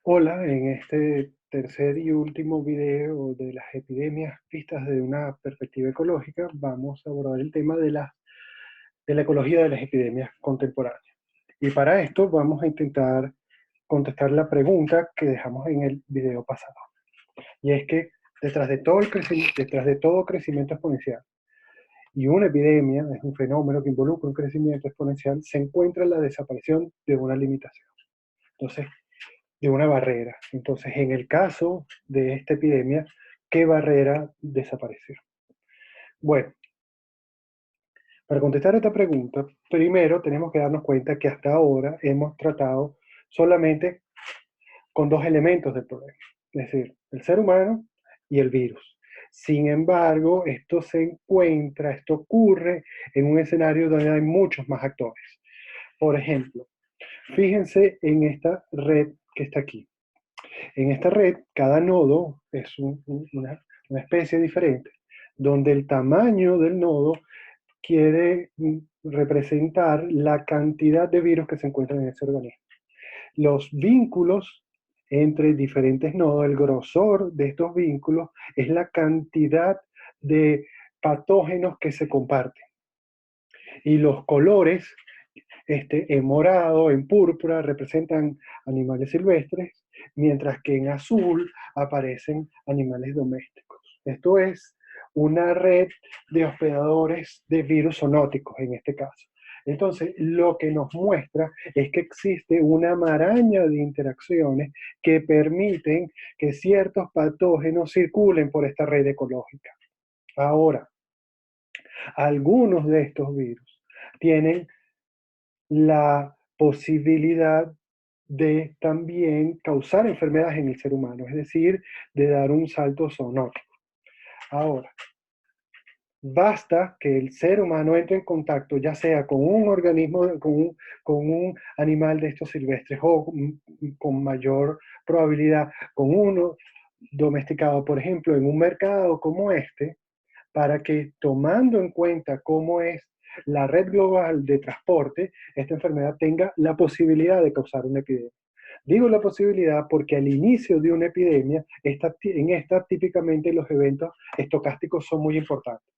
Hola, en este tercer y último video de las epidemias vistas desde una perspectiva ecológica, vamos a abordar el tema de la ecología de las epidemias contemporáneas. Y para esto vamos a intentar contestar la pregunta que dejamos en el video pasado. Y es que detrás de todo crecimiento exponencial y una epidemia es un fenómeno que involucra un crecimiento exponencial, se encuentra la desaparición de una limitación. Entonces, de una barrera. Entonces, en el caso de esta epidemia, ¿qué barrera desapareció? Bueno, para contestar esta pregunta, primero tenemos que darnos cuenta que hasta ahora hemos tratado solamente con dos elementos del problema, es decir, el ser humano y el virus. Sin embargo, esto ocurre en un escenario donde hay muchos más actores. Por ejemplo, fíjense en esta red que está aquí. En esta red, cada nodo es una especie diferente, donde el tamaño del nodo quiere representar la cantidad de virus que se encuentran en ese organismo. Los vínculos entre diferentes nodos, el grosor de estos vínculos es la cantidad de patógenos que se comparten. Y los colores en morado, en púrpura, representan animales silvestres, mientras que en azul aparecen animales domésticos. Esto es una red de hospedadores de virus zoonóticos en este caso. Entonces, lo que nos muestra es que existe una maraña de interacciones que permiten que ciertos patógenos circulen por esta red ecológica. Ahora, algunos de estos virus tienen la posibilidad de también causar enfermedades en el ser humano, es decir, de dar un salto zoonótico. Ahora, basta que el ser humano entre en contacto, ya sea con un organismo, con un animal de estos silvestres o con mayor probabilidad con uno domesticado, por ejemplo, en un mercado como este, para que tomando en cuenta cómo es la red global de transporte, esta enfermedad tenga la posibilidad de causar una epidemia. Digo la posibilidad porque al inicio de una epidemia, en esta típicamente los eventos estocásticos son muy importantes.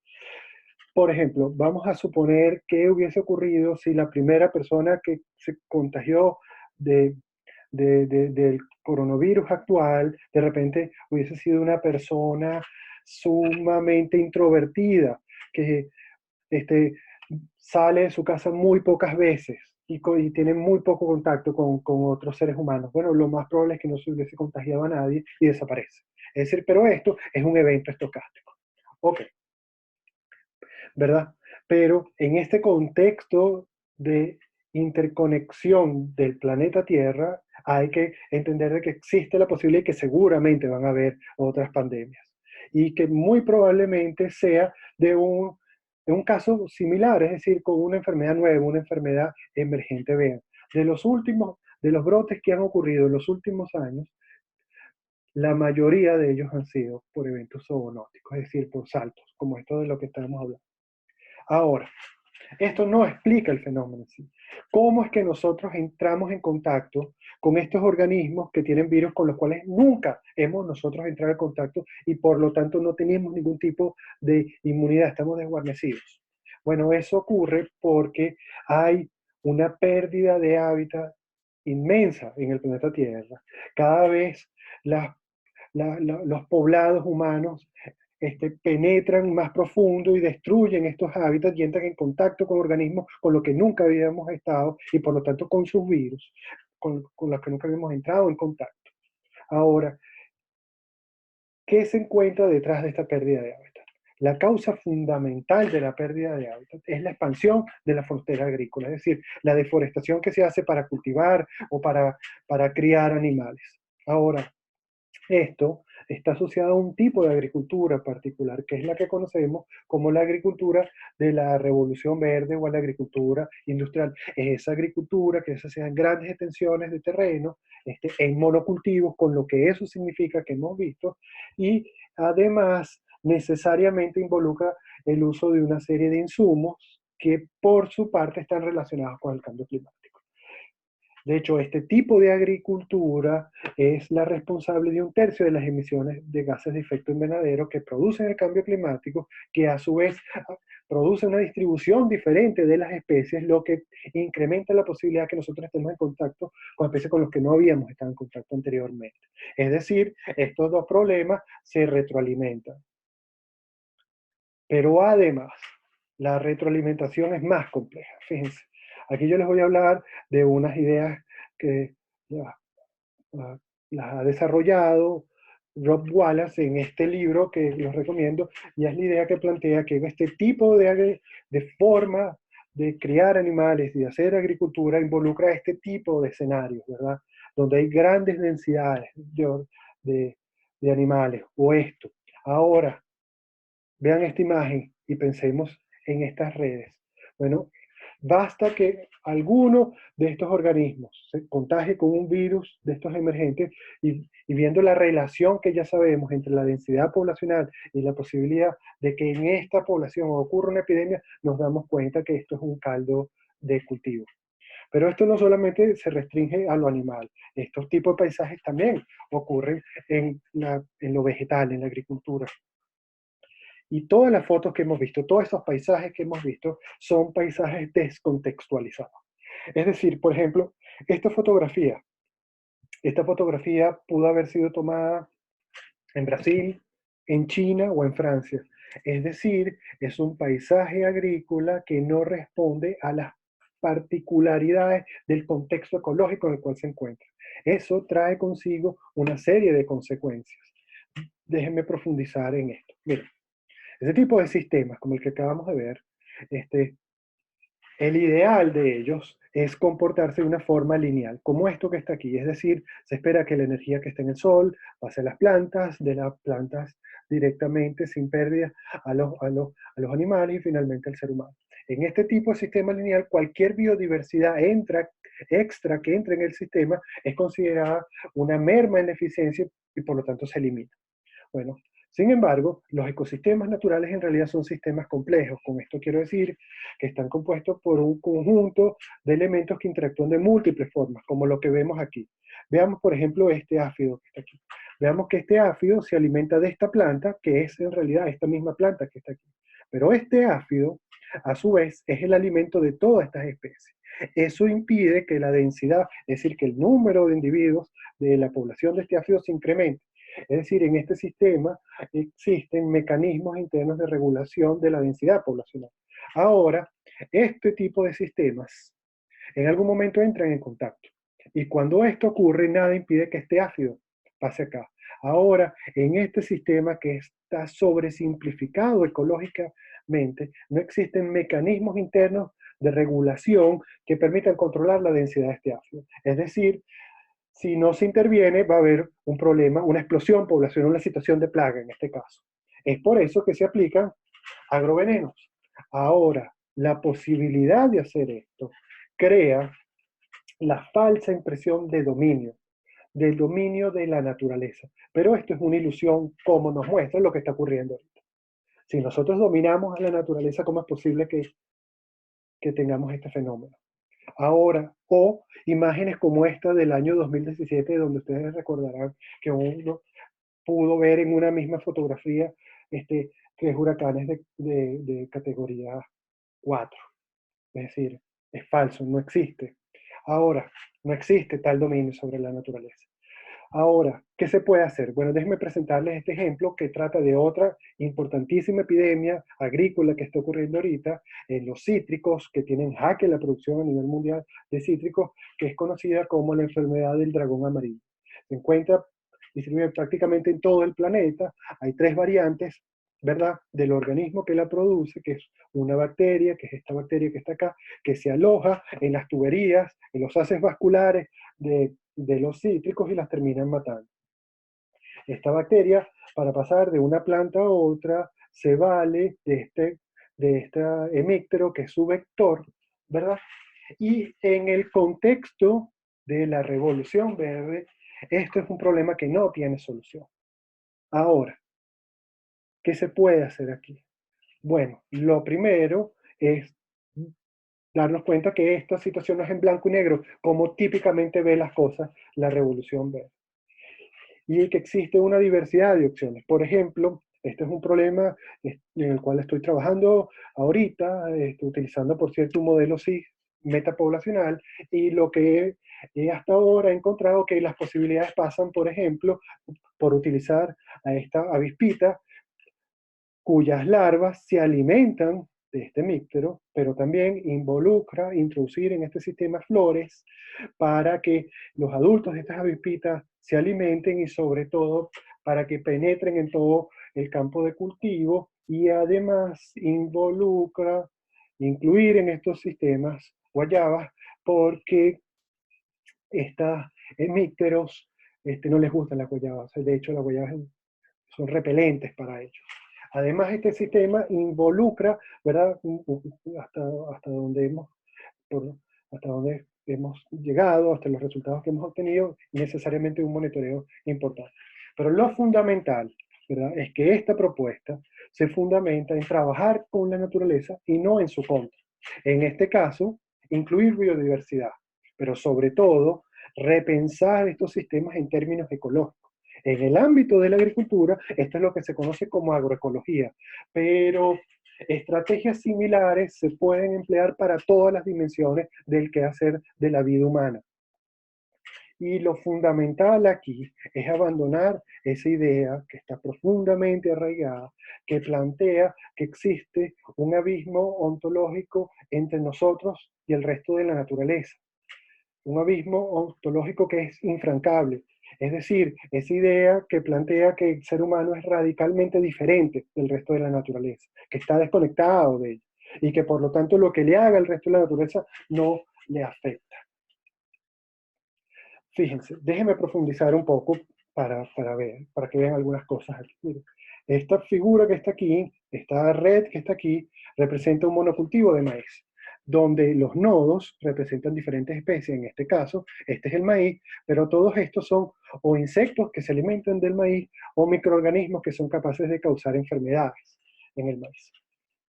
Por ejemplo, vamos a suponer que hubiese ocurrido si la primera persona que se contagió de, del coronavirus actual, de repente hubiese sido una persona sumamente introvertida, que este, sale de su casa muy pocas veces y tiene muy poco contacto con otros seres humanos. Bueno, lo más probable es que no se hubiese contagiado a nadie y desaparece. Es decir, pero esto es un evento estocástico. Ok, ¿verdad? Pero en este contexto de interconexión del planeta Tierra, hay que entender de que existe la posibilidad y que seguramente van a haber otras pandemias. Y que muy probablemente sea de un caso similar, es decir, con una enfermedad nueva, una enfermedad emergente. Vean, de los brotes que han ocurrido en los últimos años, la mayoría de ellos han sido por eventos zoonóticos, es decir, por saltos, como esto de lo que estamos hablando. Ahora, esto no explica el fenómeno en sí. ¿Cómo es que nosotros entramos en contacto con estos organismos que tienen virus con los cuales nunca hemos nosotros entrado en contacto y por lo tanto no tenemos ningún tipo de inmunidad, estamos desguarnecidos? Bueno, eso ocurre porque hay una pérdida de hábitat inmensa en el planeta Tierra. Cada vez las los poblados humanos penetran más profundo y destruyen estos hábitats y entran en contacto con organismos con los que nunca habíamos estado y por lo tanto con sus virus, con los que nunca habíamos entrado en contacto. Ahora, ¿qué se encuentra detrás de esta pérdida de hábitat? La causa fundamental de la pérdida de hábitat es la expansión de la frontera agrícola, es decir, la deforestación que se hace para cultivar o para criar animales. Ahora, esto está asociado a un tipo de agricultura particular, que es la que conocemos como la agricultura de la revolución verde o la agricultura industrial. Es esa agricultura que se hace en grandes extensiones de terreno, en monocultivos, con lo que eso significa que hemos visto, y además necesariamente involucra el uso de una serie de insumos que por su parte están relacionados con el cambio climático. De hecho, este tipo de agricultura es la responsable de un tercio de las emisiones de gases de efecto invernadero que producen el cambio climático, que a su vez produce una distribución diferente de las especies, lo que incrementa la posibilidad que nosotros estemos en contacto con especies con las que no habíamos estado en contacto anteriormente. Es decir, estos dos problemas se retroalimentan. Pero además, la retroalimentación es más compleja. Fíjense, aquí yo les voy a hablar de unas ideas que ya, ah, las ha desarrollado Rob Wallace en este libro que los recomiendo, y es la idea que plantea que este tipo de forma de criar animales y de hacer agricultura involucra este tipo de escenarios, ¿verdad? Donde hay grandes densidades de, de animales, o esto. Ahora, vean esta imagen y pensemos en estas redes. Bueno, basta que alguno de estos organismos se contagie con un virus de estos emergentes y viendo la relación que ya sabemos entre la densidad poblacional y la posibilidad de que en esta población ocurra una epidemia, nos damos cuenta que esto es un caldo de cultivo. Pero esto no solamente se restringe a lo animal, estos tipos de paisajes también ocurren en lo vegetal, en la agricultura. Y todas las fotos que hemos visto, todos esos paisajes que hemos visto, son paisajes descontextualizados. Es decir, por ejemplo, esta fotografía, esta fotografía pudo haber sido tomada en Brasil, en China o en Francia. Es decir, es un paisaje agrícola que no responde a las particularidades del contexto ecológico en el cual se encuentra. Eso trae consigo una serie de consecuencias. Déjenme profundizar en esto. Miren, ese tipo de sistemas, como el que acabamos de ver, este, el ideal de ellos es comportarse de una forma lineal, como esto que está aquí. Es decir, se espera que la energía que está en el sol pase a las plantas, de las plantas directamente, sin pérdida, a los animales y finalmente al ser humano. En este tipo de sistema lineal, cualquier biodiversidad extra que entre en el sistema es considerada una merma en la eficiencia y por lo tanto se elimina. Bueno, sin embargo, los ecosistemas naturales en realidad son sistemas complejos. Con esto quiero decir que están compuestos por un conjunto de elementos que interactúan de múltiples formas, como lo que vemos aquí. Veamos, por ejemplo, este áfido que está aquí. Veamos que este áfido se alimenta de esta planta, que es en realidad esta misma planta que está aquí. Pero este áfido, a su vez, es el alimento de todas estas especies. Eso impide que la densidad, es decir, que el número de individuos de la población de este áfido se incremente. Es decir, en este sistema existen mecanismos internos de regulación de la densidad poblacional. Ahora, este tipo de sistemas en algún momento entran en contacto. Y cuando esto ocurre, nada impide que este ácido pase acá. Ahora, en este sistema que está sobresimplificado ecológicamente, no existen mecanismos internos de regulación que permitan controlar la densidad de este ácido. Es decir, si no se interviene, va a haber un problema, una explosión poblacional, una situación de plaga en este caso. Es por eso que se aplican agrovenenos. Ahora, la posibilidad de hacer esto crea la falsa impresión de dominio, del dominio de la naturaleza. Pero esto es una ilusión como nos muestra lo que está ocurriendo ahorita. Si nosotros dominamos a la naturaleza, ¿cómo es posible que tengamos este fenómeno? Ahora, o imágenes como esta del año 2017, donde ustedes recordarán que uno pudo ver en una misma fotografía tres huracanes de categoría 4. Es decir, es falso, no existe. Ahora, no existe tal dominio sobre la naturaleza. Ahora, ¿qué se puede hacer? Bueno, déjenme presentarles este ejemplo que trata de otra importantísima epidemia agrícola que está ocurriendo ahorita en los cítricos, que tienen jaque la producción a nivel mundial de cítricos, que es conocida como la enfermedad del dragón amarillo. Se encuentra distribuida prácticamente en todo el planeta. Hay tres variantes, ¿verdad?, del organismo que la produce, que es una bacteria, que es esta bacteria que está acá, que se aloja en las tuberías, en los haces vasculares de los cítricos y las terminan matando. Esta bacteria, para pasar de una planta a otra, se vale de este hemíptero, que es su vector, ¿verdad? Y en el contexto de la revolución verde, esto es un problema que no tiene solución. Ahora, ¿qué se puede hacer aquí? Bueno, lo primero es darnos cuenta que esta situación no es en blanco y negro, como típicamente ve las cosas la Revolución Verde. Y que existe una diversidad de opciones. Por ejemplo, este es un problema en el cual estoy trabajando ahorita, estoy utilizando, por cierto, un modelo SIG metapoblacional, y lo que hasta ahora he encontrado que las posibilidades pasan, por ejemplo, por utilizar a esta avispita cuyas larvas se alimentan de este míctero, pero también involucra introducir en este sistema flores para que los adultos de estas avispitas se alimenten y sobre todo para que penetren en todo el campo de cultivo, y además involucra incluir en estos sistemas guayabas porque estas mícteros no les gustan las guayabas, de hecho las guayabas son repelentes para ellos. Además, este sistema involucra, ¿verdad? Hasta, hasta donde hemos, por, hasta donde hemos llegado, hasta los resultados que hemos obtenido, necesariamente un monitoreo importante. Pero lo fundamental, ¿verdad?, es que esta propuesta se fundamenta en trabajar con la naturaleza y no en su contra. En este caso, incluir biodiversidad, pero sobre todo, repensar estos sistemas en términos ecológicos. En el ámbito de la agricultura, esto es lo que se conoce como agroecología, pero estrategias similares se pueden emplear para todas las dimensiones del quehacer de la vida humana. Y lo fundamental aquí es abandonar esa idea que está profundamente arraigada, que plantea que existe un abismo ontológico entre nosotros y el resto de la naturaleza. Un abismo ontológico que es infrancable. Es decir, esa idea que plantea que el ser humano es radicalmente diferente del resto de la naturaleza, que está desconectado de ella, y que por lo tanto lo que le haga al resto de la naturaleza no le afecta. Fíjense, déjenme profundizar un poco para que vean algunas cosas aquí. Miren, esta figura que está aquí, esta red que está aquí, representa un monocultivo de maíz, donde los nodos representan diferentes especies. En este caso, este es el maíz, pero todos estos son o insectos que se alimentan del maíz o microorganismos que son capaces de causar enfermedades en el maíz.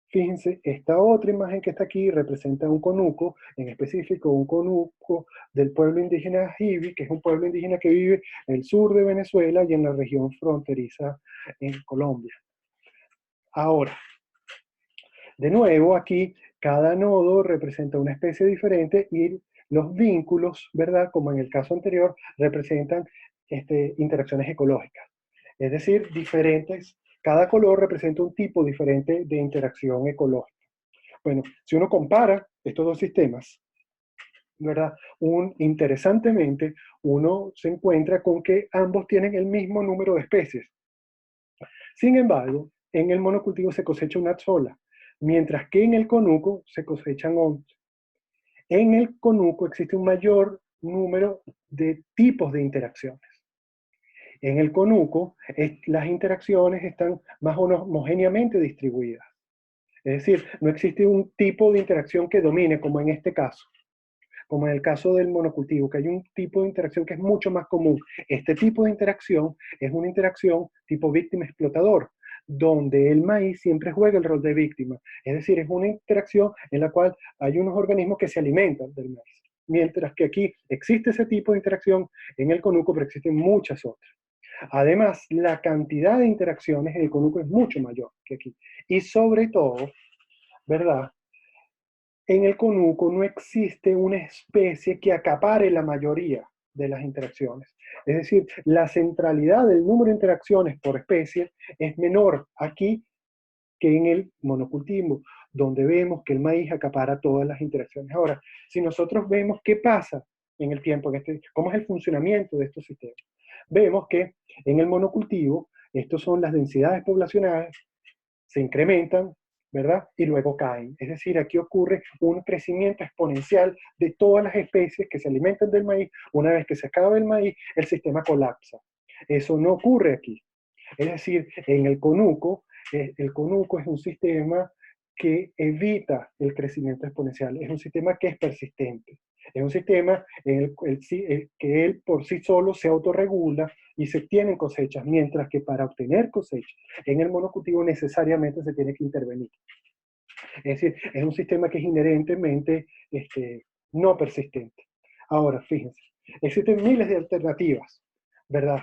Fíjense, esta otra imagen que está aquí representa un conuco, en específico un conuco del pueblo indígena Jivi, que es un pueblo indígena que vive en el sur de Venezuela y en la región fronteriza en Colombia. Ahora, de nuevo aquí, cada nodo representa una especie diferente y los vínculos, ¿verdad?, como en el caso anterior, representan interacciones ecológicas. Es decir, diferentes, cada color representa un tipo diferente de interacción ecológica. Bueno, si uno compara estos dos sistemas, ¿verdad? Interesantemente, uno se encuentra con que ambos tienen el mismo número de especies. Sin embargo, en el monocultivo se cosecha una sola, mientras que en el conuco se cosechan 11. En el conuco existe un mayor número de tipos de interacciones. En el conuco, las interacciones están más homogéneamente distribuidas. Es decir, no existe un tipo de interacción que domine, como en este caso, como en el caso del monocultivo, que hay un tipo de interacción que es mucho más común. Este tipo de interacción es una interacción tipo víctima-explotador, donde el maíz siempre juega el rol de víctima. Es decir, es una interacción en la cual hay unos organismos que se alimentan del maíz. Mientras que aquí existe ese tipo de interacción en el conuco, pero existen muchas otras. Además, la cantidad de interacciones en el conuco es mucho mayor que aquí. Y sobre todo, ¿verdad?, en el conuco no existe una especie que acapare la mayoría de las interacciones. Es decir, la centralidad del número de interacciones por especie es menor aquí que en el monocultivo, donde vemos que el maíz acapara todas las interacciones. Ahora, si nosotros vemos qué pasa en el tiempo, cómo es el funcionamiento de estos sistemas, vemos que en el monocultivo, estos son las densidades poblacionales, se incrementan, ¿verdad? Y luego caen. Es decir, aquí ocurre un crecimiento exponencial de todas las especies que se alimentan del maíz. Una vez que se acaba el maíz, el sistema colapsa. Eso no ocurre aquí. Es decir, en el conuco es un sistema que evita el crecimiento exponencial, es un sistema que es persistente, es un sistema en que él por sí solo se autorregula y se tienen cosechas, mientras que para obtener cosechas en el monocultivo necesariamente se tiene que intervenir. Es decir, es un sistema que es inherentemente no persistente. Ahora, fíjense, existen miles de alternativas, ¿verdad?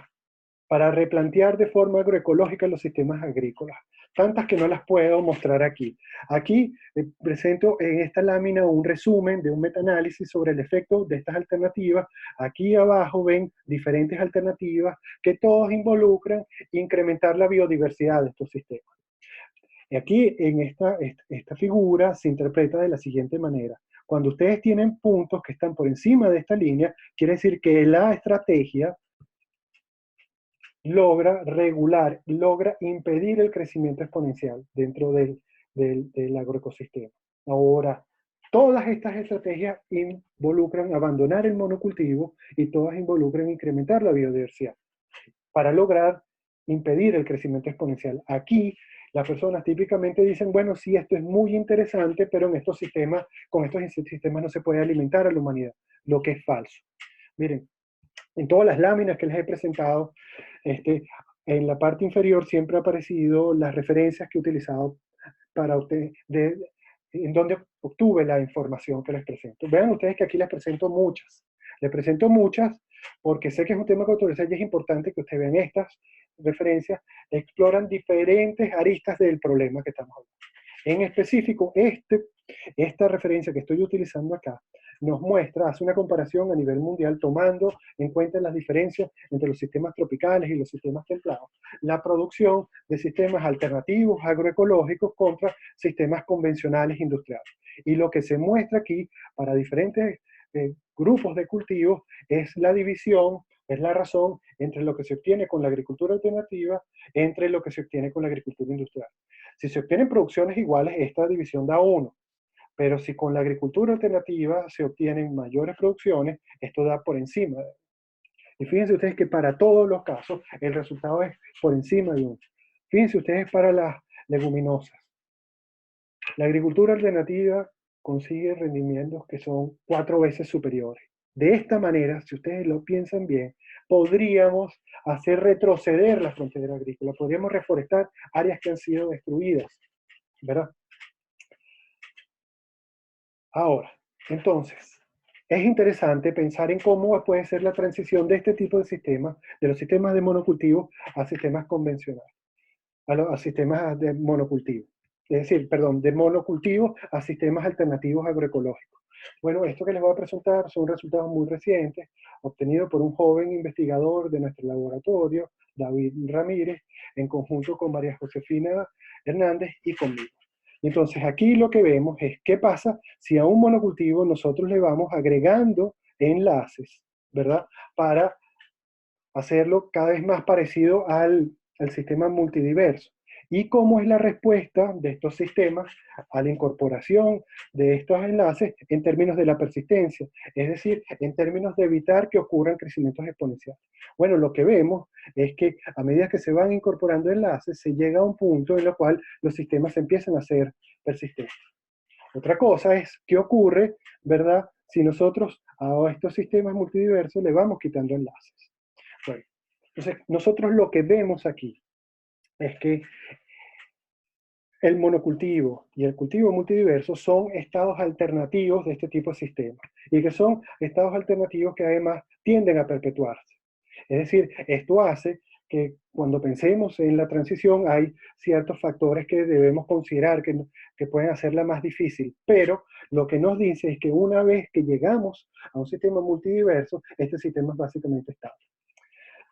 Para replantear de forma agroecológica los sistemas agrícolas, tantas que no las puedo mostrar aquí. Aquí presento en esta lámina un resumen de un metaanálisis sobre el efecto de estas alternativas. Aquí abajo ven diferentes alternativas que todos involucran incrementar la biodiversidad de estos sistemas. Y aquí en esta figura se interpreta de la siguiente manera. Cuando ustedes tienen puntos que están por encima de esta línea, quiere decir que la estrategia logra regular, logra impedir el crecimiento exponencial dentro del agroecosistema. Ahora, todas estas estrategias involucran abandonar el monocultivo y todas involucran incrementar la biodiversidad para lograr impedir el crecimiento exponencial. Aquí las personas típicamente dicen, bueno, sí, esto es muy interesante, pero en estos sistemas, con estos sistemas no se puede alimentar a la humanidad, lo que es falso. Miren, en todas las láminas que les he presentado, en la parte inferior siempre ha aparecido las referencias que he utilizado para usted, en donde obtuve la información que les presento. Vean ustedes que aquí les presento muchas. Les presento muchas porque sé que es un tema controversial y es importante que ustedes vean estas referencias, exploran diferentes aristas del problema que estamos hablando. En específico, esta referencia que estoy utilizando acá nos muestra, hace una comparación a nivel mundial tomando en cuenta las diferencias entre los sistemas tropicales y los sistemas templados, la producción de sistemas alternativos agroecológicos contra sistemas convencionales industriales. Y lo que se muestra aquí para diferentes grupos de cultivos es la división, es la razón entre lo que se obtiene con la agricultura alternativa, entre lo que se obtiene con la agricultura industrial. Si se obtienen producciones iguales, esta división da 1. Pero si con la agricultura alternativa se obtienen mayores producciones, esto da por encima. Y fíjense ustedes que para todos los casos el resultado es por encima de 1. Fíjense ustedes para las leguminosas. La agricultura alternativa consigue rendimientos que son 4 veces superiores. De esta manera, si ustedes lo piensan bien, podríamos hacer retroceder la frontera agrícola, podríamos reforestar áreas que han sido destruidas, ¿verdad? Ahora, entonces, es interesante pensar en cómo puede ser la transición de este tipo de sistemas, de los sistemas de monocultivo a sistemas convencionales, a sistemas de monocultivo. Es decir, perdón, de monocultivo a sistemas alternativos agroecológicos. Bueno, esto que les voy a presentar son resultados muy recientes, obtenidos por un joven investigador de nuestro laboratorio, David Ramírez, en conjunto con María Josefina Hernández y conmigo. Entonces aquí lo que vemos es qué pasa si a un monocultivo nosotros le vamos agregando enlaces, ¿verdad? Para hacerlo cada vez más parecido al sistema multidiverso. Y cómo es la respuesta de estos sistemas a la incorporación de estos enlaces en términos de la persistencia, es decir, en términos de evitar que ocurran crecimientos exponenciales. Bueno, lo que vemos es que a medida que se van incorporando enlaces, se llega a un punto en el cual los sistemas empiezan a ser persistentes. Otra cosa es qué ocurre, ¿verdad?, si nosotros a estos sistemas multidiversos le vamos quitando enlaces. Bueno, entonces nosotros lo que vemos aquí es que el monocultivo y el cultivo multidiverso son estados alternativos de este tipo de sistemas y que son estados alternativos que además tienden a perpetuarse. Es decir, esto hace que cuando pensemos en la transición hay ciertos factores que debemos considerar que pueden hacerla más difícil, pero lo que nos dice es que una vez que llegamos a un sistema multidiverso, este sistema es básicamente estable.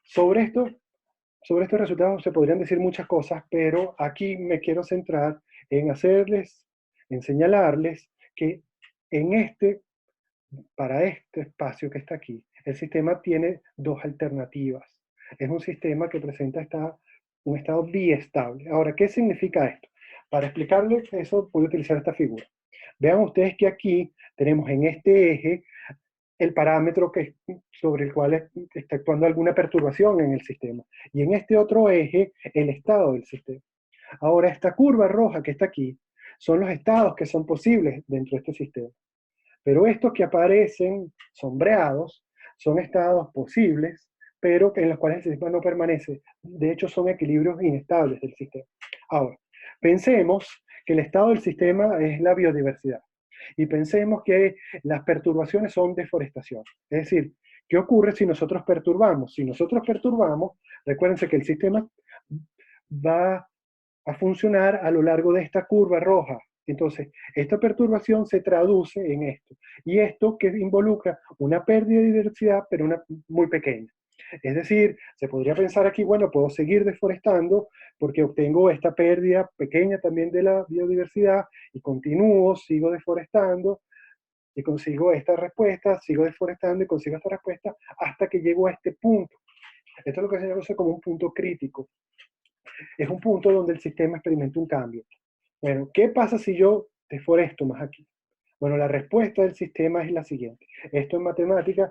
Sobre esto, sobre estos resultados se podrían decir muchas cosas, pero aquí me quiero centrar en en señalarles que en para este espacio que está aquí, el sistema tiene dos alternativas. Es un sistema que presenta un estado biestable. Ahora, ¿qué significa esto? Para explicarles eso, voy a utilizar esta figura. Vean ustedes que aquí tenemos en este eje el parámetro sobre el cual está actuando alguna perturbación en el sistema. Y en este otro eje, el estado del sistema. Ahora, esta curva roja que está aquí son los estados que son posibles dentro de este sistema. Pero estos que aparecen sombreados son estados posibles, pero en los cuales el sistema no permanece. De hecho, son equilibrios inestables del sistema. Ahora, pensemos que el estado del sistema es la biodiversidad. Y pensemos que las perturbaciones son deforestación. Es decir, ¿qué ocurre si nosotros perturbamos? Si nosotros perturbamos, recuérdense que el sistema va a funcionar a lo largo de esta curva roja. Entonces, esta perturbación se traduce en esto. Y esto que involucra una pérdida de diversidad, pero una muy pequeña. Es decir, se podría pensar aquí, bueno, puedo seguir deforestando porque obtengo esta pérdida pequeña también de la biodiversidad y continúo, sigo deforestando y consigo esta respuesta, sigo deforestando y consigo esta respuesta hasta que llego a este punto. Esto es lo que se llama como un punto crítico. Es un punto donde el sistema experimenta un cambio. Bueno, ¿qué pasa si yo deforesto más aquí? Bueno, la respuesta del sistema es la siguiente. Esto en matemática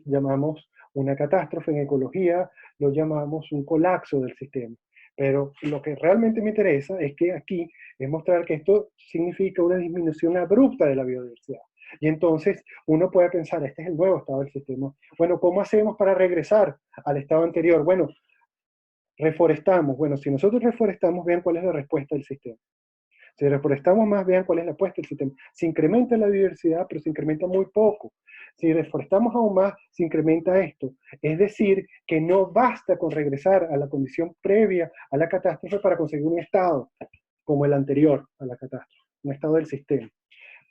llamamos una catástrofe, en ecología lo llamamos un colapso del sistema. Pero lo que realmente me interesa es que aquí es mostrar que esto significa una disminución abrupta de la biodiversidad. Y entonces uno puede pensar, este es el nuevo estado del sistema. Bueno, ¿cómo hacemos para regresar al estado anterior? Bueno, reforestamos. Bueno, si nosotros reforestamos, vean cuál es la respuesta del sistema. Si reforestamos más, vean cuál es la respuesta del sistema. Se incrementa la biodiversidad, pero se incrementa muy poco. Si reforestamos aún más, se incrementa esto. Es decir, que no basta con regresar a la condición previa a la catástrofe para conseguir un estado como el anterior a la catástrofe, un estado del sistema.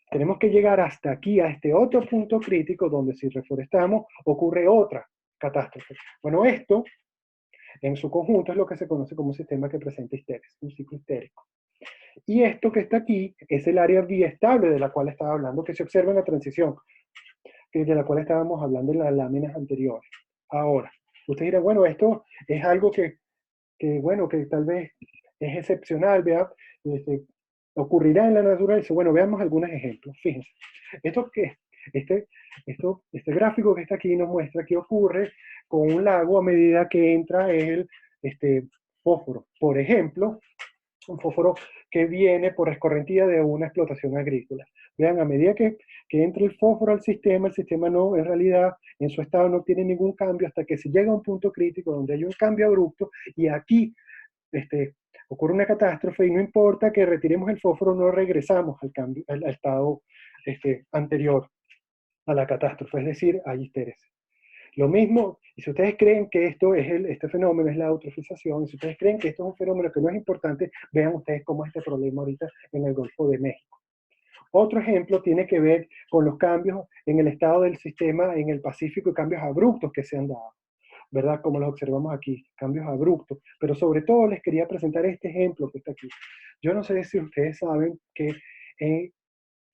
Tenemos que llegar hasta aquí, a este otro punto crítico, donde si reforestamos ocurre otra catástrofe. Bueno, esto en su conjunto es lo que se conoce como un sistema que presenta histeresis, un ciclo histérico. Y esto que está aquí es el área biestable de la cual estaba hablando, que se observa en la transición, de la cual estábamos hablando en las láminas anteriores. Ahora, ustedes dirán, bueno, esto es algo bueno, que tal vez es excepcional, vea, este, ocurrirá en la naturaleza. Bueno, veamos algunos ejemplos. Fíjense, esto que este, este gráfico que está aquí nos muestra qué ocurre con un lago a medida que entra el fósforo. Por ejemplo, un fósforo que viene por escorrentía de una explotación agrícola. Vean, a medida que entra el fósforo al sistema, el sistema no, en realidad, en su estado no tiene ningún cambio hasta que se llega a un punto crítico donde hay un cambio abrupto y aquí ocurre una catástrofe y no importa que retiremos el fósforo, no regresamos al, cambio, al estado anterior a la catástrofe, es decir, hay histeresis. Lo mismo, y si ustedes creen que esto es este fenómeno es la eutrofización, y si ustedes creen que esto es un fenómeno que no es importante, vean ustedes cómo es este problema ahorita en el Golfo de México. Otro ejemplo tiene que ver con los cambios en el estado del sistema en el Pacífico y cambios abruptos que se han dado, ¿verdad? Como los observamos aquí, cambios abruptos. Pero sobre todo les quería presentar este ejemplo que está aquí. Yo no sé si ustedes saben que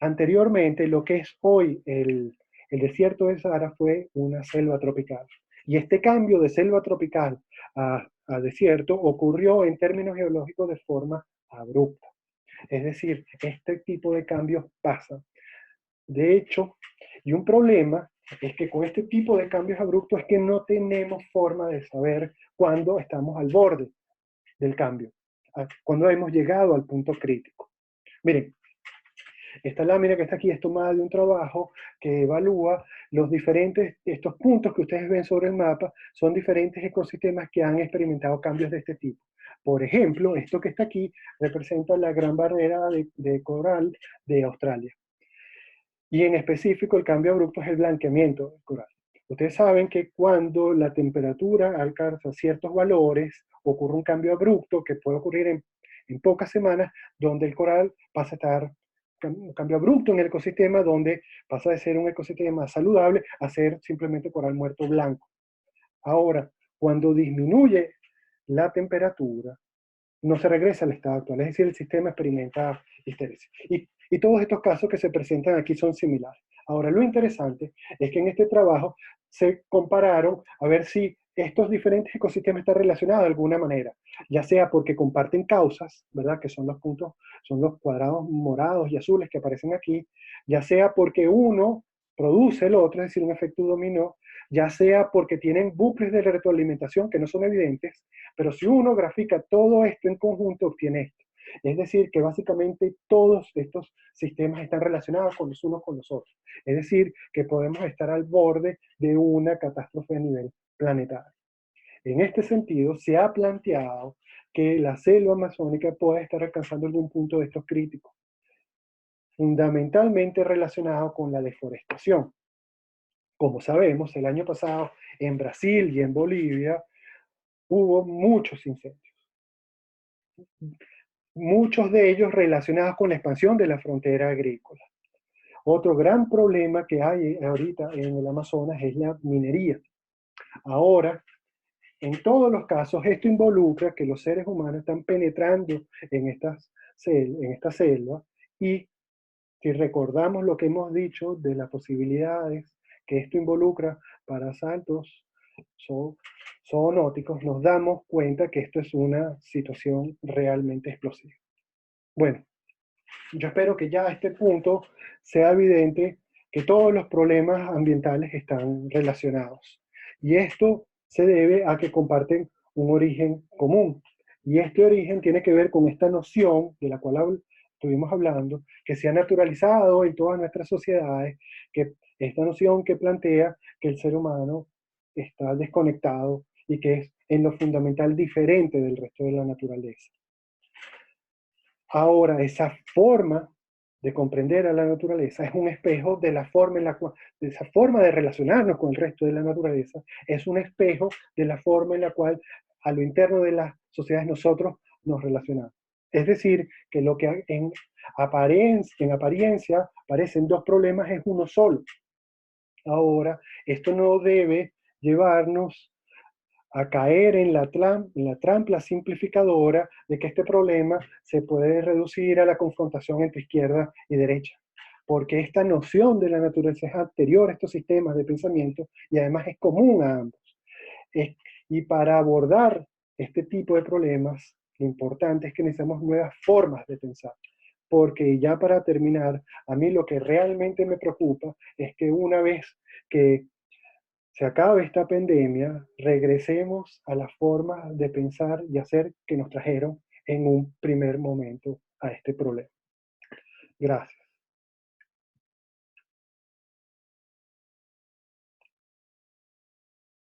anteriormente lo que es hoy el desierto del Sahara fue una selva tropical. Y este cambio de selva tropical a desierto ocurrió en términos geológicos de forma abrupta. Es decir, este tipo de cambios pasan. De hecho, y un problema es que con este tipo de cambios abruptos es que no tenemos forma de saber cuándo estamos al borde del cambio, cuándo hemos llegado al punto crítico. Miren, esta lámina que está aquí es tomada de un trabajo que evalúa los diferentes, estos puntos que ustedes ven sobre el mapa, son diferentes ecosistemas que han experimentado cambios de este tipo. Por ejemplo, esto que está aquí representa la gran barrera de coral de Australia. Y en específico el cambio abrupto es el blanqueamiento del coral. Ustedes saben que cuando la temperatura alcanza ciertos valores, ocurre un cambio abrupto que puede ocurrir en pocas semanas, donde el coral pasa a estar un cambio abrupto en el ecosistema, donde pasa de ser un ecosistema saludable a ser simplemente coral muerto blanco. Ahora, cuando disminuye la temperatura, no se regresa al estado actual, es decir, el sistema experimenta histeresis. Y todos estos casos que se presentan aquí son similares. Ahora, lo interesante es que en este trabajo se compararon a ver si estos diferentes ecosistemas están relacionados de alguna manera, ya sea porque comparten causas, ¿verdad? Que son los puntos, son los cuadrados morados y azules que aparecen aquí, ya sea porque uno produce el otro, es decir, un efecto dominó, ya sea porque tienen bucles de retroalimentación que no son evidentes, pero si uno grafica todo esto en conjunto, obtiene esto. Es decir, que básicamente todos estos sistemas están relacionados con los unos con los otros. Es decir, que podemos estar al borde de una catástrofe a nivel planetario. En este sentido, se ha planteado que la selva amazónica pueda estar alcanzando algún punto de estos críticos, fundamentalmente relacionado con la deforestación. Como sabemos, el año pasado en Brasil y en Bolivia hubo muchos incendios, muchos de ellos relacionados con la expansión de la frontera agrícola. Otro gran problema que hay ahorita en el Amazonas es la minería. Ahora, en todos los casos, esto involucra que los seres humanos están penetrando en esta selva y si recordamos lo que hemos dicho de las posibilidades que esto involucra para saltos zoonóticos, nos damos cuenta que esto es una situación realmente explosiva. Bueno, yo espero que ya a este punto sea evidente que todos los problemas ambientales están relacionados. Y esto se debe a que comparten un origen común. Y este origen tiene que ver con esta noción de la cual estuvimos hablando, que se ha naturalizado en todas nuestras sociedades, que esta noción que plantea que el ser humano está desconectado y que es en lo fundamental diferente del resto de la naturaleza. Ahora, esa forma de comprender a la naturaleza es un espejo de la forma en la cual, de esa forma de relacionarnos con el resto de la naturaleza, es un espejo de la forma en la cual a lo interno de las sociedades nosotros nos relacionamos. Es decir, que lo que en apariencia parecen dos problemas es uno solo. Ahora, esto no debe llevarnos a caer en la trampa simplificadora de que este problema se puede reducir a la confrontación entre izquierda y derecha, porque esta noción de la naturaleza es anterior a estos sistemas de pensamiento y además es común a ambos. Es- y para abordar este tipo de problemas, lo importante es que necesitamos nuevas formas de pensar. Porque ya para terminar, a mí lo que realmente me preocupa es que una vez que se acabe esta pandemia, regresemos a las formas de pensar y hacer que nos trajeron en un primer momento a este problema. Gracias.